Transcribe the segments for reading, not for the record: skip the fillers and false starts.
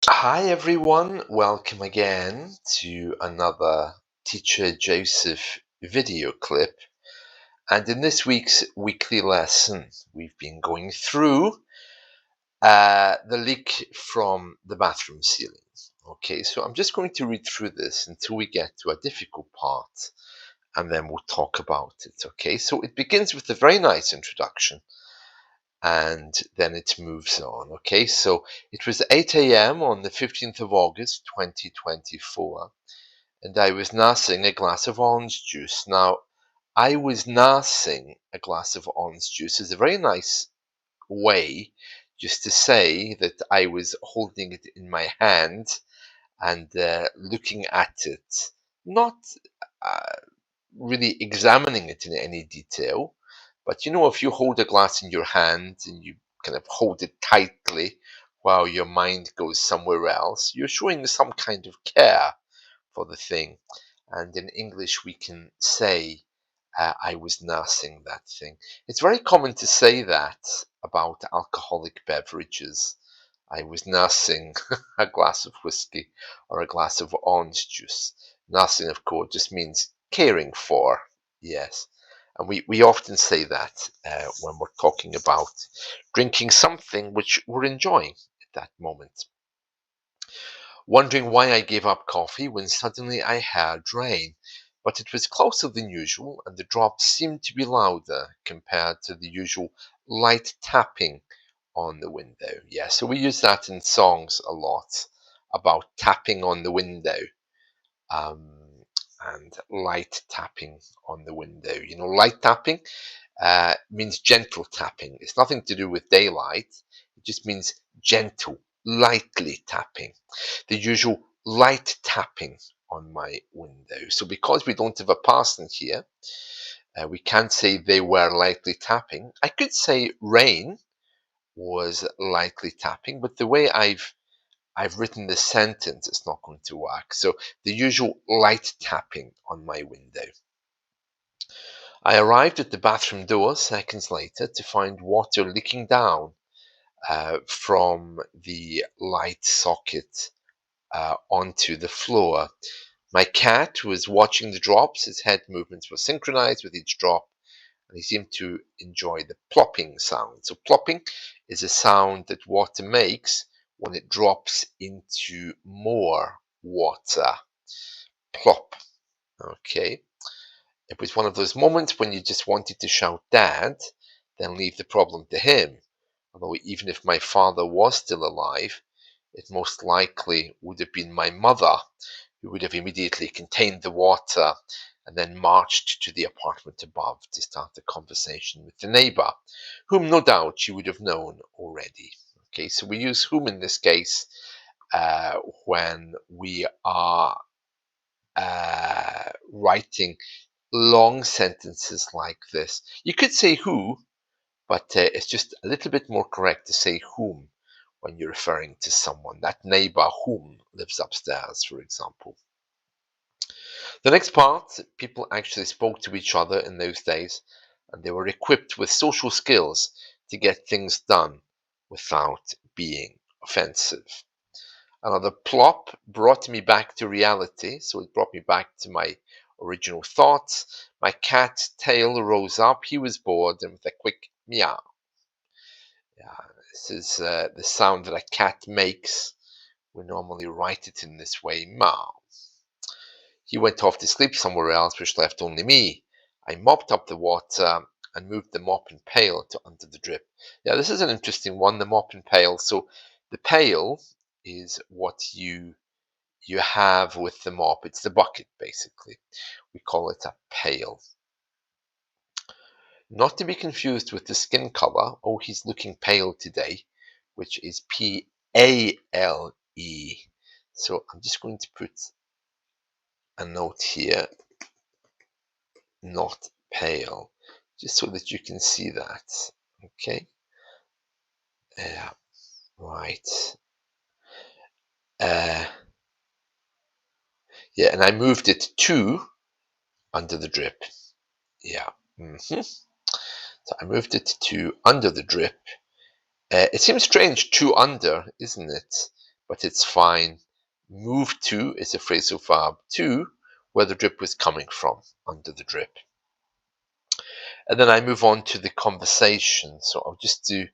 Hi everyone, welcome again to another Teacher Joseph video clip. And in this week's weekly lesson, we've been going through the leak from the bathroom ceiling. Okay, so I'm just going to read through this until we get to a difficult part, and then we'll talk about it. Okay, so it begins with a very nice introduction, and then it moves on. Okay, so it was 8 a.m. on the 15th of August 2024, and I was nursing a glass of orange juice. Now, I was nursing a glass of orange juice is a very nice way just to say that I was holding it in my hand and looking at it, not uh, really examining it in any detail. But if you hold a glass in your hand and you kind of hold it tightly while your mind goes somewhere else, you're showing some kind of care for the thing. And in English, we can say, I was nursing that thing. It's very common to say that about alcoholic beverages. I was nursing a glass of whiskey or a glass of orange juice. Nursing, of course, just means caring for. Yes. And we often say that when we're talking about drinking something which we're enjoying at that moment. Wondering why I gave up coffee when suddenly I heard rain. But it was closer than usual, and the drops seemed to be louder compared to the usual light tapping on the window. Yeah, so we use that in songs a lot about tapping on the window. And light tapping on the window. Light tapping means gentle tapping. It's nothing to do with daylight. It just means gentle, lightly tapping. The usual light tapping on my window. So because we don't have a person here, we can't say they were lightly tapping. I could say rain was lightly tapping, but the way I've written the sentence, it's not going to work. So the usual light tapping on my window. I arrived at the bathroom door seconds later to find water leaking down from the light socket onto the floor. My cat was watching the drops. His head movements were synchronized with each drop, and he seemed to enjoy the plopping sound. So plopping is a sound that water makes when it drops into more water. Plop. Okay. It was one of those moments when you just wanted to shout "Dad," then leave the problem to him. Although even if my father was still alive, it most likely would have been my mother who would have immediately contained the water and then marched to the apartment above to start a conversation with the neighbor, whom no doubt she would have known already. Okay, so we use whom in this case when we are writing long sentences like this. You could say who, but it's just a little bit more correct to say whom when you're referring to someone. That neighbor whom lives upstairs, for example. The next part, people actually spoke to each other in those days, and they were equipped with social skills to get things done without being offensive. Another plop brought me back to reality, so it brought me back to my original thoughts. My cat's tail rose up, he was bored, and with a quick meow. Yeah, this is the sound that a cat makes. We normally write it in this way, meow. He went off to sleep somewhere else, which left only me. I mopped up the water and moved the mop and pail to under the drip. Yeah, this is an interesting one, the mop and pail. So the pail is what you have with the mop. It's the bucket, basically. We call it a pail. Not to be confused with the skin color. Oh, he's looking pale today, which is P-A-L-E. So I'm just going to put a note here, not pale, just so that you can see that. Okay. Yeah. Right. Yeah, and I moved it to under the drip. Yeah. So I moved it to under the drip. It seems strange, 2 under, isn't it? but it's fine. Move to is a phrasal verb to where the drip was coming from, under the drip. And then I move on to the conversation. So I'll just do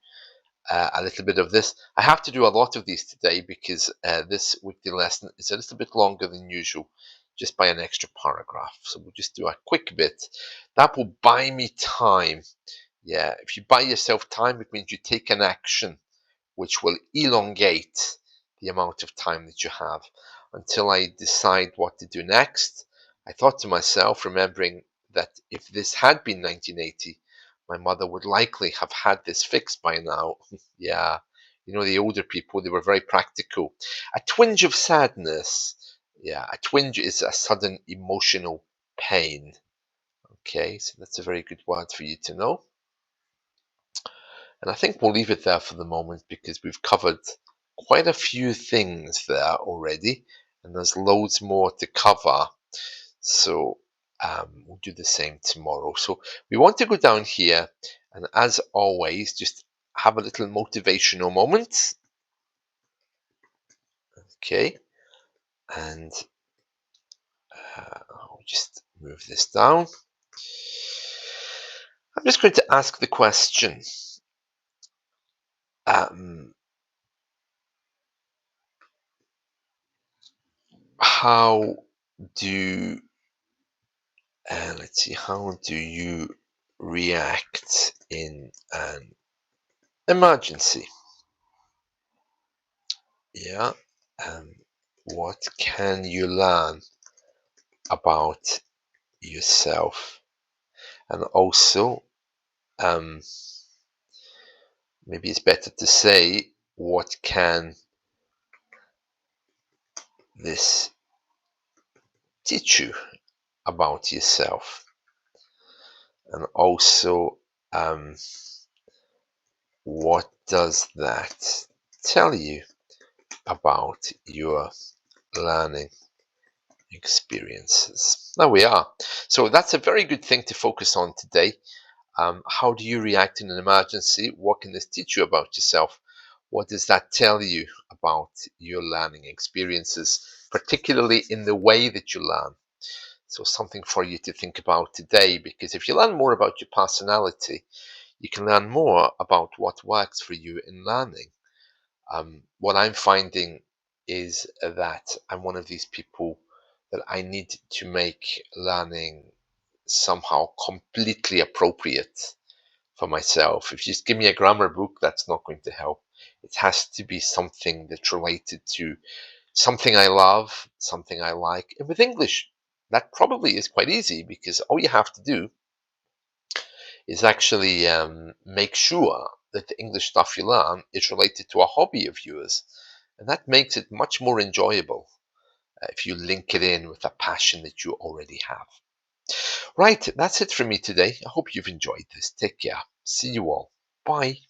a little bit of this. I have to do a lot of these today because this weekly lesson is a little bit longer than usual, just by an extra paragraph. So we'll just do a quick bit. That will buy me time. Yeah, if you buy yourself time, it means you take an action which will elongate the amount of time that you have until I decide what to do next. I thought to myself, remembering that if this had been 1980, my mother would likely have had this fixed by now. Yeah, you know, the older people, they were very practical. A twinge of sadness. Yeah, a twinge is a sudden emotional pain. Okay, so that's a very good word for you to know. And I think we'll leave it there for the moment because we've covered quite a few things there already, and there's loads more to cover. So we'll do the same tomorrow. So we want to go down here, and as always, just have a little motivational moment. Okay, and I'll just move this down. I'm just going to ask the question. How do let's see, how do you react in an emergency? Yeah. What can you learn about yourself? And also, maybe it's better to say, what can this teach you about yourself? And also, what does that tell you about your learning experiences? There we are. So that's a very good thing to focus on today. How do you react in an emergency? What can this teach you about yourself? What does that tell you about your learning experiences, particularly in the way that you learn? So something for you to think about today, because if you learn more about your personality, you can learn more about what works for you in learning. What I'm finding is that I'm one of these people that I need to make learning somehow completely appropriate for myself. If you just give me a grammar book, that's not going to help. It has to be something that's related to something I love, something I like. And with English, that probably is quite easy because all you have to do is actually make sure that the English stuff you learn is related to a hobby of yours. And that makes it much more enjoyable if you link it in with a passion that you already have. Right, that's it from me today. I hope you've enjoyed this. Take care. See you all. Bye.